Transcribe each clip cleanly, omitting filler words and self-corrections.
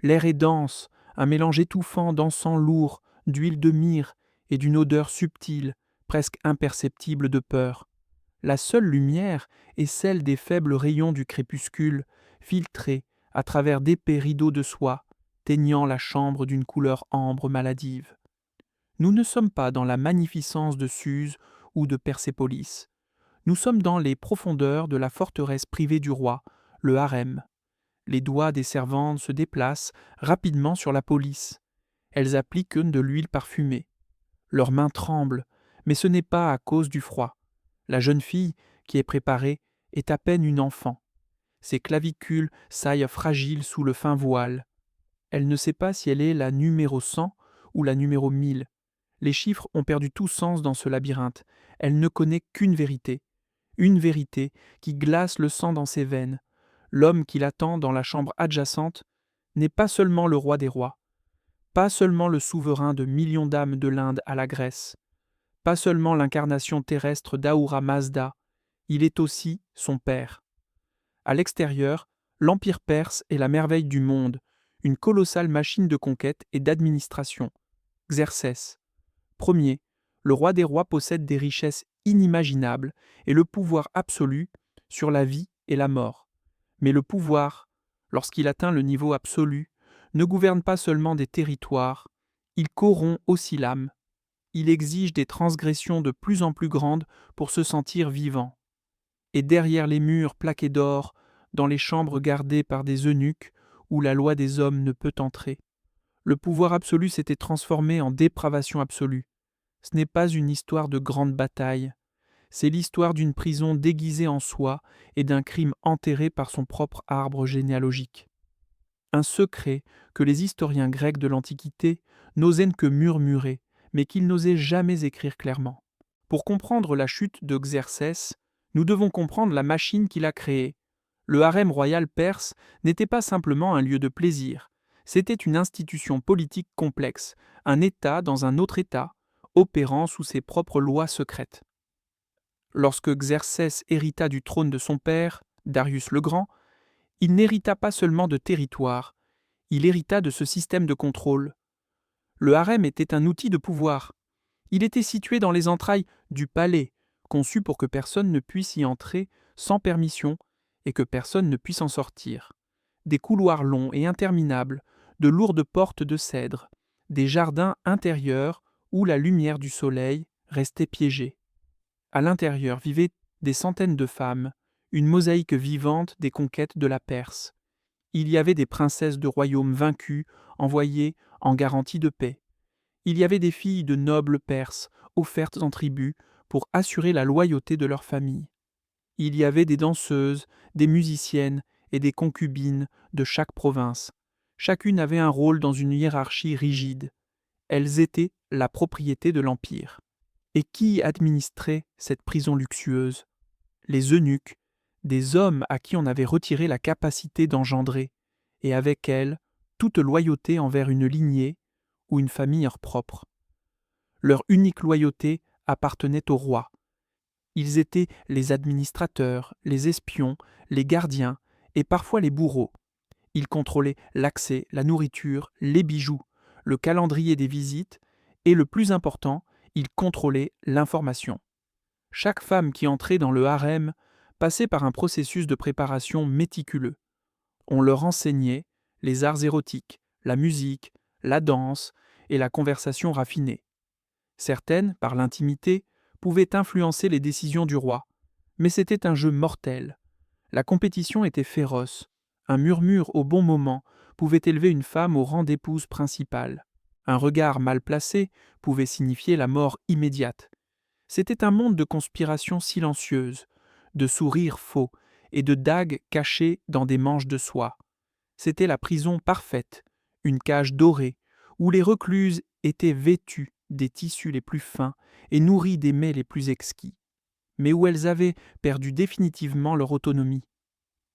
L'air est dense, un mélange étouffant d'encens lourd, d'huile de myrrhe et d'une odeur subtile, presque imperceptible de peur. La seule lumière est celle des faibles rayons du crépuscule, filtrés à travers d'épais rideaux de soie, teignant la chambre d'une couleur ambre maladive. Nous ne sommes pas dans la magnificence de Suse ou de Persépolis. Nous sommes dans les profondeurs de la forteresse privée du roi, le harem. Les doigts des servantes se déplacent rapidement sur la police. Elles appliquent de l'huile parfumée. Leurs mains tremblent, mais ce n'est pas à cause du froid. La jeune fille, qui est préparée, est à peine une enfant. Ses clavicules saillent fragiles sous le fin voile. Elle ne sait pas si elle est la numéro 100 ou la numéro 1000. Les chiffres ont perdu tout sens dans ce labyrinthe. Elle ne connaît qu'une vérité. Une vérité qui glace le sang dans ses veines. L'homme qui l'attend dans la chambre adjacente n'est pas seulement le roi des rois, pas seulement le souverain de millions d'âmes de l'Inde à la Grèce, pas seulement l'incarnation terrestre d'Ahura Mazda, il est aussi son père. À l'extérieur, l'Empire perse est la merveille du monde, une colossale machine de conquête et d'administration. Xerxès. Premier, le roi des rois possède des richesses inimaginables et le pouvoir absolu sur la vie et la mort. Mais le pouvoir, lorsqu'il atteint le niveau absolu, ne gouverne pas seulement des territoires, il corrompt aussi l'âme. Il exige des transgressions de plus en plus grandes pour se sentir vivant. Et derrière les murs plaqués d'or, dans les chambres gardées par des eunuques où la loi des hommes ne peut entrer, le pouvoir absolu s'était transformé en dépravation absolue. Ce n'est pas une histoire de grande bataille, c'est l'histoire d'une prison déguisée en soi et d'un crime enterré par son propre arbre généalogique. Un secret que les historiens grecs de l'Antiquité n'osaient que murmurer, mais qu'ils n'osaient jamais écrire clairement. Pour comprendre la chute de Xerxès, nous devons comprendre la machine qu'il a créée. Le harem royal perse n'était pas simplement un lieu de plaisir, c'était une institution politique complexe, un État dans un autre État, opérant sous ses propres lois secrètes. Lorsque Xerxès hérita du trône de son père, Darius le Grand, il n'hérita pas seulement de territoire, il hérita de ce système de contrôle. Le harem était un outil de pouvoir. Il était situé dans les entrailles du palais, conçu pour que personne ne puisse y entrer sans permission et que personne ne puisse en sortir. Des couloirs longs et interminables, de lourdes portes de cèdre, des jardins intérieurs où la lumière du soleil restait piégée. À l'intérieur vivaient des centaines de femmes, une mosaïque vivante des conquêtes de la Perse. Il y avait des princesses de royaumes vaincus, envoyées en garantie de paix. Il y avait des filles de nobles Perses, offertes en tribut, pour assurer la loyauté de leur famille. Il y avait des danseuses, des musiciennes et des concubines de chaque province. Chacune avait un rôle dans une hiérarchie rigide. Elles étaient la propriété de l'Empire. Et qui administrait cette prison luxueuse? Les eunuques, des hommes à qui on avait retiré la capacité d'engendrer, et avec elle toute loyauté envers une lignée ou une famille propre. Leur unique loyauté appartenait au roi. Ils étaient les administrateurs, les espions, les gardiens et parfois les bourreaux. Ils contrôlaient l'accès, la nourriture, les bijoux, le calendrier des visites et, le plus important, ils contrôlaient l'information. Chaque femme qui entrait dans le harem passait par un processus de préparation méticuleux. On leur enseignait les arts érotiques, la musique, la danse et la conversation raffinée. Certaines, par l'intimité, pouvaient influencer les décisions du roi, mais c'était un jeu mortel. La compétition était féroce. Un murmure au bon moment pouvait élever une femme au rang d'épouse principale. Un regard mal placé pouvait signifier la mort immédiate. C'était un monde de conspirations silencieuses, de sourires faux et de dagues cachées dans des manches de soie. C'était la prison parfaite, une cage dorée, où les recluses étaient vêtues des tissus les plus fins et nourries des mets les plus exquis, mais où elles avaient perdu définitivement leur autonomie.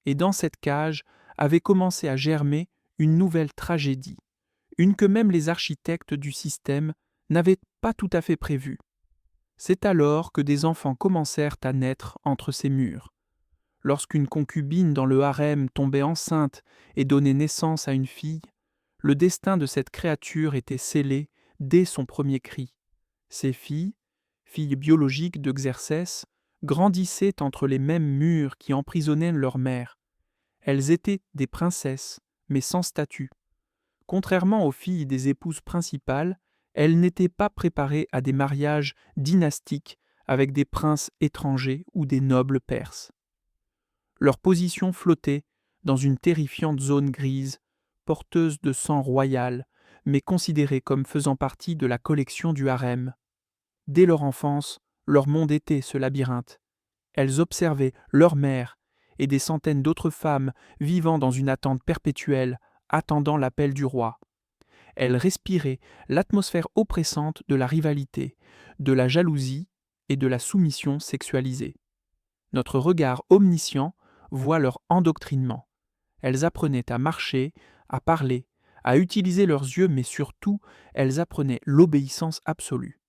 Et dans cette cage avait commencé à germer une nouvelle tragédie, une que même les architectes du système n'avaient pas tout à fait prévue. C'est alors que des enfants commencèrent à naître entre ces murs. Lorsqu'une concubine dans le harem tombait enceinte et donnait naissance à une fille, Le destin de cette créature était scellé dès son premier cri. Ses filles, filles biologiques de Xerxès, grandissaient entre les mêmes murs qui emprisonnaient leur mère. Elles étaient des princesses, mais sans statut. Contrairement aux filles des épouses principales, elles n'étaient pas préparées à des mariages dynastiques avec des princes étrangers ou des nobles perses. Leur position flottait dans une terrifiante zone grise, porteuse de sang royal, mais considérée comme faisant partie de la collection du harem. Dès leur enfance, leur monde était ce labyrinthe. Elles observaient leur mère et des centaines d'autres femmes vivant dans une attente perpétuelle, attendant l'appel du roi. Elles respiraient l'atmosphère oppressante de la rivalité, de la jalousie et de la soumission sexualisée. Notre regard omniscient voit leur endoctrinement. Elles apprenaient à marcher, à parler, à utiliser leurs yeux, mais surtout, elles apprenaient l'obéissance absolue.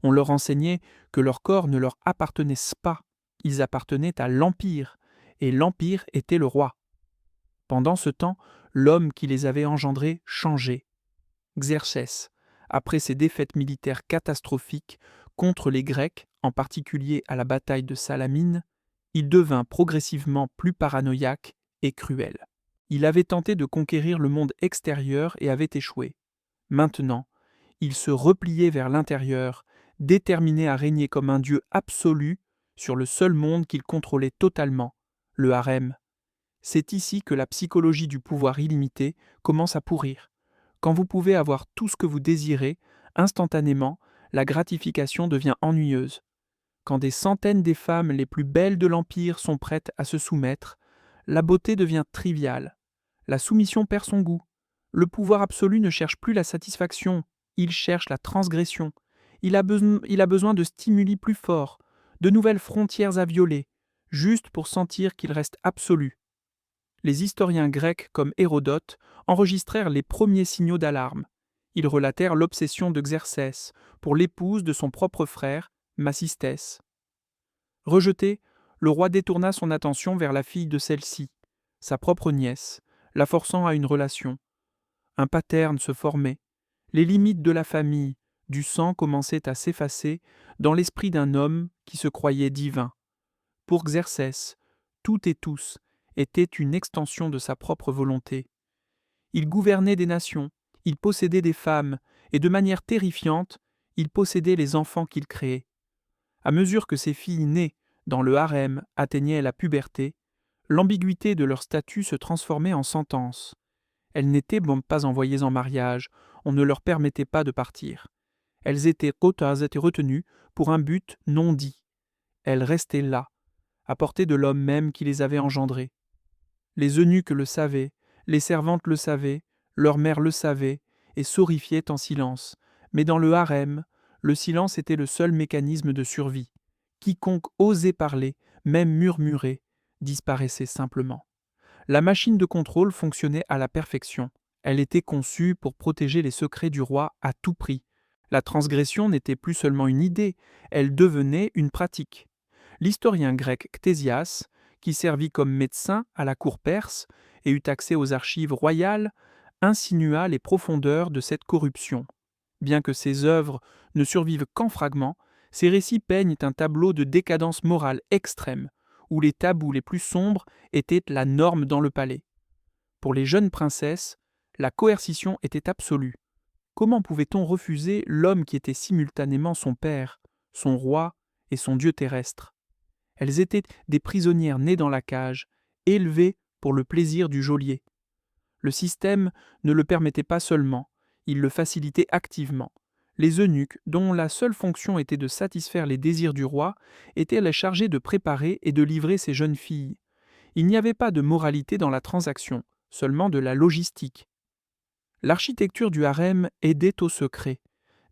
On leur enseignait que leur corps ne leur appartenait pas, ils appartenaient à l'Empire, et l'Empire était le roi. Pendant ce temps, l'homme qui les avait engendrés changeait. Xerxès, après ses défaites militaires catastrophiques contre les Grecs, en particulier à la bataille de Salamine, il devint progressivement plus paranoïaque et cruel. Il avait tenté de conquérir le monde extérieur et avait échoué. Maintenant, il se repliait vers l'intérieur, déterminé à régner comme un dieu absolu sur le seul monde qu'il contrôlait totalement, le harem. C'est ici que la psychologie du pouvoir illimité commence à pourrir. Quand vous pouvez avoir tout ce que vous désirez, instantanément, la gratification devient ennuyeuse. Quand des centaines des femmes les plus belles de l'Empire sont prêtes à se soumettre, la beauté devient triviale. La soumission perd son goût. Le pouvoir absolu ne cherche plus la satisfaction, il cherche la transgression. Il a besoin de stimuli plus forts, de nouvelles frontières à violer, juste pour sentir qu'il reste absolu. Les historiens grecs comme Hérodote enregistrèrent les premiers signaux d'alarme. Ils relatèrent l'obsession de Xerxès pour l'épouse de son propre frère, Macistès. Rejeté, le roi détourna son attention vers la fille de celle-ci, sa propre nièce, la forçant à une relation. Un pattern se formait. Les limites de la famille, du sang commençaient à s'effacer dans l'esprit d'un homme qui se croyait divin. Pour Xerxès, tout et tous était une extension de sa propre volonté. Il gouvernait des nations, il possédait des femmes, et de manière terrifiante, il possédait les enfants qu'il créait. À mesure que ces filles nées dans le harem atteignaient la puberté, l'ambiguïté de leur statut se transformait en sentence. Elles n'étaient pas envoyées en mariage, on ne leur permettait pas de partir. Elles étaient retenues pour un but non dit. Elles restaient là, à portée de l'homme même qui les avait engendrées. Les eunuques le savaient, les servantes le savaient, leur mère le savait, et s'horrifiaient en silence. Mais dans le harem, le silence était le seul mécanisme de survie. Quiconque osait parler, même murmurer, disparaissait simplement. La machine de contrôle fonctionnait à la perfection. Elle était conçue pour protéger les secrets du roi à tout prix. La transgression n'était plus seulement une idée, elle devenait une pratique. L'historien grec Ctésias, qui servit comme médecin à la cour perse et eut accès aux archives royales, insinua les profondeurs de cette corruption. Bien que ses œuvres ne survivent qu'en fragments, ses récits peignent un tableau de décadence morale extrême, où les tabous les plus sombres étaient la norme dans le palais. Pour les jeunes princesses, la coercition était absolue. Comment pouvait-on refuser l'homme qui était simultanément son père, son roi et son dieu terrestre ? Elles étaient des prisonnières nées dans la cage, élevées pour le plaisir du geôlier. Le système ne le permettait pas seulement, il le facilitait activement. Les eunuques, dont la seule fonction était de satisfaire les désirs du roi, étaient les chargés de préparer et de livrer ces jeunes filles. Il n'y avait pas de moralité dans la transaction, seulement de la logistique. L'architecture du harem aidait au secret.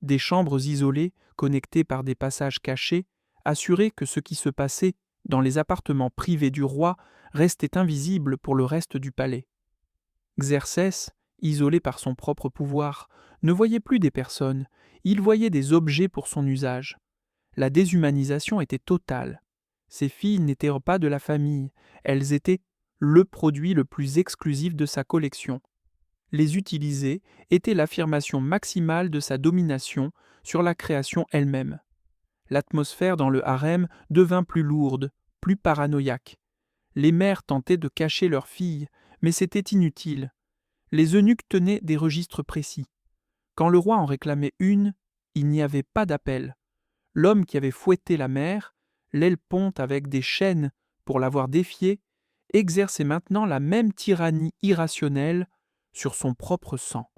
Des chambres isolées, connectées par des passages cachés, assuraient que ce qui se passait dans les appartements privés du roi restait invisible pour le reste du palais. Xerxès, isolé par son propre pouvoir, ne voyait plus des personnes, il voyait des objets pour son usage. La déshumanisation était totale. Ces filles n'étaient pas de la famille, elles étaient le produit le plus exclusif de sa collection. Les utiliser était l'affirmation maximale de sa domination sur la création elle-même. L'atmosphère dans le harem devint plus lourde, plus paranoïaque. Les mères tentaient de cacher leurs filles, mais c'était inutile. Les eunuques tenaient des registres précis. Quand le roi en réclamait une, il n'y avait pas d'appel. L'homme qui avait fouetté la mère, l'aile ponte avec des chaînes pour l'avoir défiée, exerçait maintenant la même tyrannie irrationnelle sur son propre sang.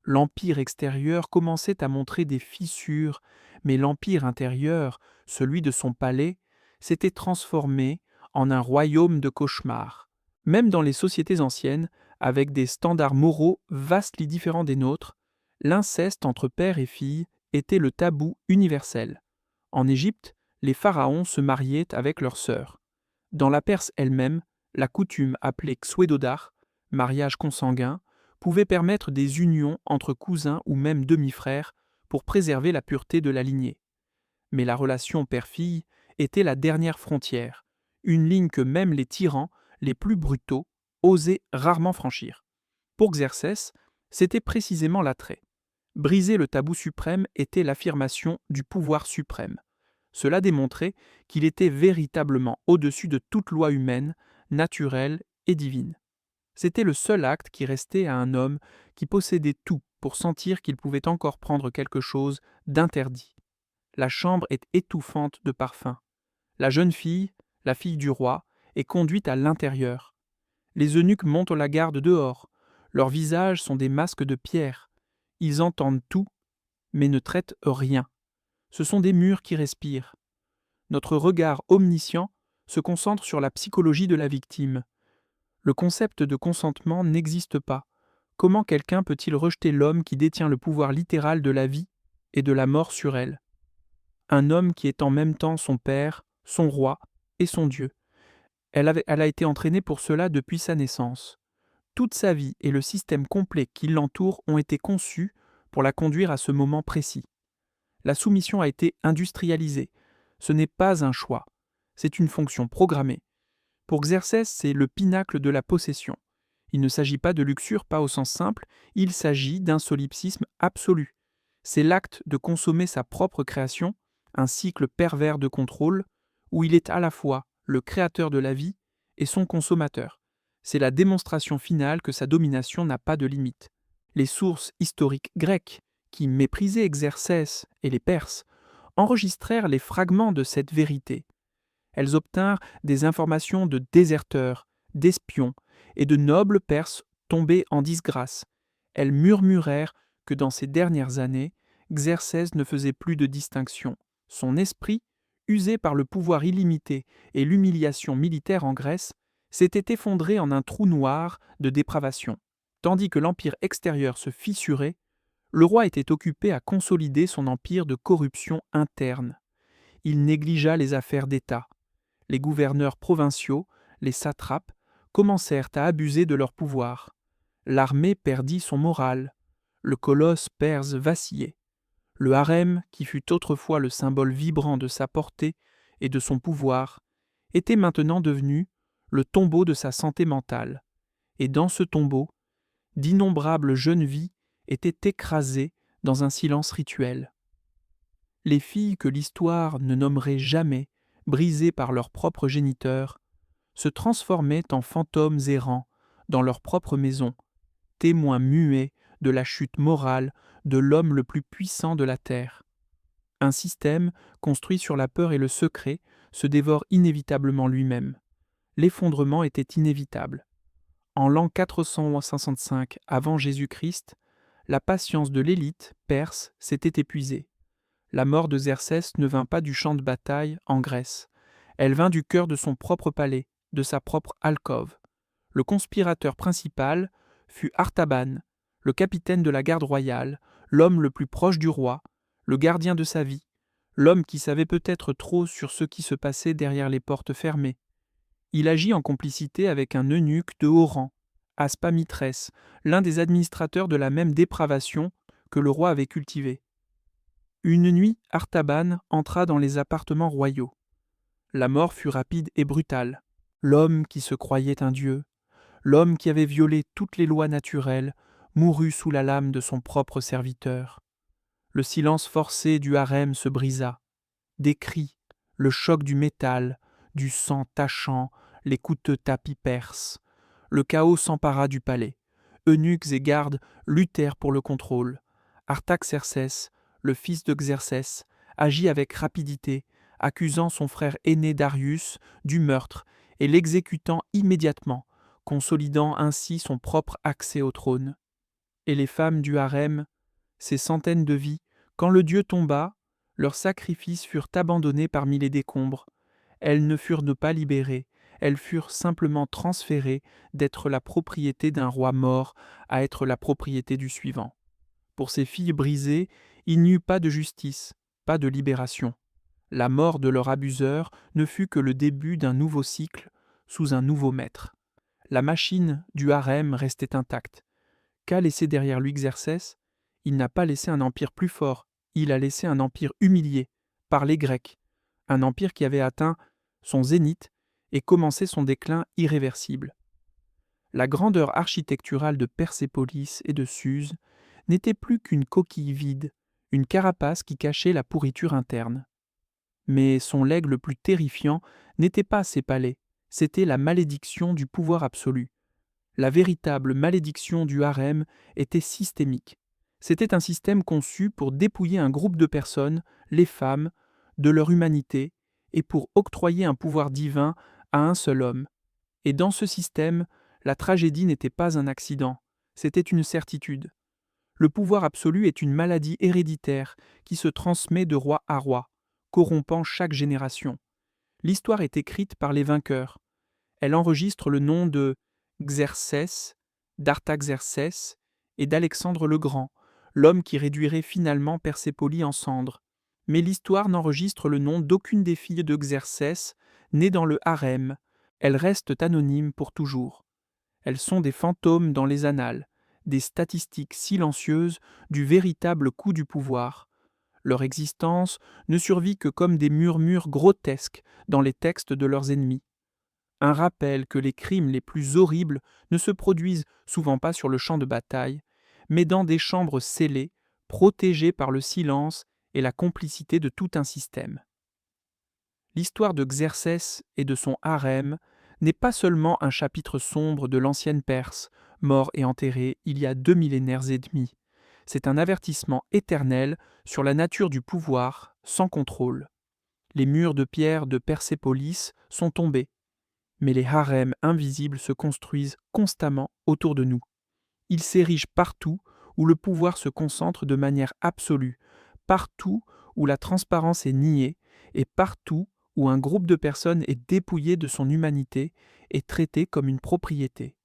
L'empire extérieur commençait à montrer des fissures, mais l'empire intérieur, celui de son palais, s'était transformé en un royaume de cauchemars. Même dans les sociétés anciennes, avec des standards moraux vastement différents des nôtres, l'inceste entre père et fille était le tabou universel. En Égypte, les pharaons se mariaient avec leurs sœurs. Dans la Perse elle-même, la coutume appelée xwedodar, mariage consanguin, pouvait permettre des unions entre cousins ou même demi-frères pour préserver la pureté de la lignée. Mais la relation père-fille était la dernière frontière, une ligne que même les tyrans les plus brutaux osaient rarement franchir. Pour Xerxès, c'était précisément l'attrait. Briser le tabou suprême était l'affirmation du pouvoir suprême. Cela démontrait qu'il était véritablement au-dessus de toute loi humaine, naturelle et divine. C'était le seul acte qui restait à un homme qui possédait tout pour sentir qu'il pouvait encore prendre quelque chose d'interdit. La chambre est étouffante de parfums. La jeune fille, la fille du roi, est conduite à l'intérieur. Les eunuques montent la garde dehors. Leurs visages sont des masques de pierre. Ils entendent tout, mais ne traitent rien. Ce sont des murs qui respirent. Notre regard omniscient se concentre sur la psychologie de la victime. Le concept de consentement n'existe pas. Comment quelqu'un peut-il rejeter l'homme qui détient le pouvoir littéral de la vie et de la mort sur elle? Un homme qui est en même temps son père, son roi et son Dieu. Elle a été entraînée pour cela depuis sa naissance. Toute sa vie et le système complet qui l'entoure ont été conçus pour la conduire à ce moment précis. La soumission a été industrialisée. Ce n'est pas un choix, c'est une fonction programmée. Pour Xerxès, c'est le pinacle de la possession. Il ne s'agit pas de luxure, pas au sens simple, il s'agit d'un solipsisme absolu. C'est l'acte de consommer sa propre création, un cycle pervers de contrôle, où il est à la fois le créateur de la vie et son consommateur. C'est la démonstration finale que sa domination n'a pas de limite. Les sources historiques grecques, qui méprisaient Xerxès et les Perses, enregistrèrent les fragments de cette vérité. Elles obtinrent des informations de déserteurs, d'espions et de nobles Perses tombés en disgrâce. Elles murmurèrent que dans ces dernières années, Xerxès ne faisait plus de distinction. Son esprit, usé par le pouvoir illimité et l'humiliation militaire en Grèce, s'était effondré en un trou noir de dépravation. Tandis que l'empire extérieur se fissurait, le roi était occupé à consolider son empire de corruption interne. Il négligea les affaires d'État. Les gouverneurs provinciaux, les satrapes, commencèrent à abuser de leur pouvoir. L'armée perdit son moral. Le colosse perse vacillait. Le harem, qui fut autrefois le symbole vibrant de sa portée et de son pouvoir, était maintenant devenu le tombeau de sa santé mentale. Et dans ce tombeau, d'innombrables jeunes vies étaient écrasées dans un silence rituel. Les filles que l'histoire ne nommerait jamais, brisées par leurs propres géniteurs, se transformaient en fantômes errants dans leur propre maison, témoins muets de la chute morale de l'homme le plus puissant de la terre. Un système, construit sur la peur et le secret, se dévore inévitablement lui-même. L'effondrement était inévitable. En l'an 465 avant Jésus-Christ, la patience de l'élite perse s'était épuisée. La mort de Xerxès ne vint pas du champ de bataille en Grèce. Elle vint du cœur de son propre palais, de sa propre alcôve. Le conspirateur principal fut Artaban, le capitaine de la garde royale, l'homme le plus proche du roi, le gardien de sa vie, l'homme qui savait peut-être trop sur ce qui se passait derrière les portes fermées. Il agit en complicité avec un eunuque de haut rang, Aspamitrès, l'un des administrateurs de la même dépravation que le roi avait cultivée. Une nuit, Artaban entra dans les appartements royaux. La mort fut rapide et brutale. L'homme qui se croyait un dieu, l'homme qui avait violé toutes les lois naturelles, mourut sous la lame de son propre serviteur. Le silence forcé du harem se brisa. Des cris, le choc du métal, du sang tachant, les coûteux tapis perses. Le chaos s'empara du palais. Eunuques et gardes luttèrent pour le contrôle. Artaxercès, le fils de Xerxès, agit avec rapidité, accusant son frère aîné Darius du meurtre et l'exécutant immédiatement, consolidant ainsi son propre accès au trône. Et les femmes du harem, ces centaines de vies, quand le dieu tomba, leurs sacrifices furent abandonnés parmi les décombres. Elles ne furent pas libérées, elles furent simplement transférées d'être la propriété d'un roi mort à être la propriété du suivant. Pour ces filles brisées, il n'y eut pas de justice, pas de libération. La mort de leur abuseur ne fut que le début d'un nouveau cycle sous un nouveau maître. La machine du harem restait intacte. Qu'a laissé derrière lui Xerxès? Il n'a pas laissé un empire plus fort, il a laissé un empire humilié par les Grecs, un empire qui avait atteint son zénith et commencé son déclin irréversible. La grandeur architecturale de Persépolis et de Suse n'était plus qu'une coquille vide, une carapace qui cachait la pourriture interne. Mais son legs le plus terrifiant n'était pas ses palais, c'était la malédiction du pouvoir absolu. La véritable malédiction du harem était systémique. C'était un système conçu pour dépouiller un groupe de personnes, les femmes, de leur humanité et pour octroyer un pouvoir divin à un seul homme. Et dans ce système, la tragédie n'était pas un accident, c'était une certitude. Le pouvoir absolu est une maladie héréditaire qui se transmet de roi à roi, corrompant chaque génération. L'histoire est écrite par les vainqueurs. Elle enregistre le nom de Xerxès, d'Artaxercès et d'Alexandre le Grand, l'homme qui réduirait finalement Persépolis en cendres. Mais l'histoire n'enregistre le nom d'aucune des filles de Xerxès nées dans le harem. Elles restent anonymes pour toujours. Elles sont des fantômes dans les annales, des statistiques silencieuses du véritable coup du pouvoir. Leur existence ne survit que comme des murmures grotesques dans les textes de leurs ennemis. Un rappel que les crimes les plus horribles ne se produisent souvent pas sur le champ de bataille, mais dans des chambres scellées, protégées par le silence et la complicité de tout un système. L'histoire de Xerxès et de son harem n'est pas seulement un chapitre sombre de l'ancienne Perse, mort et enterré il y a 2 millénaires et demi. C'est un avertissement éternel sur la nature du pouvoir sans contrôle. Les murs de pierre de Persépolis sont tombés, mais les harems invisibles se construisent constamment autour de nous. Ils s'érigent partout où le pouvoir se concentre de manière absolue, partout où la transparence est niée et partout où un groupe de personnes est dépouillé de son humanité et traité comme une propriété.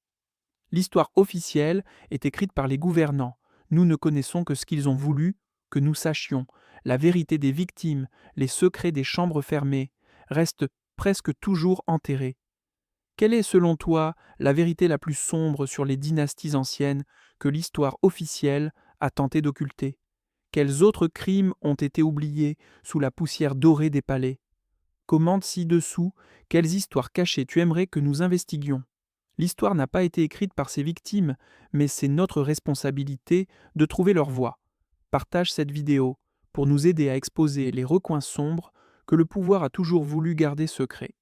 L'histoire officielle est écrite par les gouvernants. Nous ne connaissons que ce qu'ils ont voulu que nous sachions. La vérité des victimes, les secrets des chambres fermées, restent presque toujours enterrés. Quelle est, selon toi, la vérité la plus sombre sur les dynasties anciennes que l'histoire officielle a tenté d'occulter? Quels autres crimes ont été oubliés sous la poussière dorée des palais? Commente ci-dessous quelles histoires cachées tu aimerais que nous investiguions. L'histoire n'a pas été écrite par ses victimes, mais c'est notre responsabilité de trouver leur voix. Partage cette vidéo pour nous aider à exposer les recoins sombres que le pouvoir a toujours voulu garder secrets.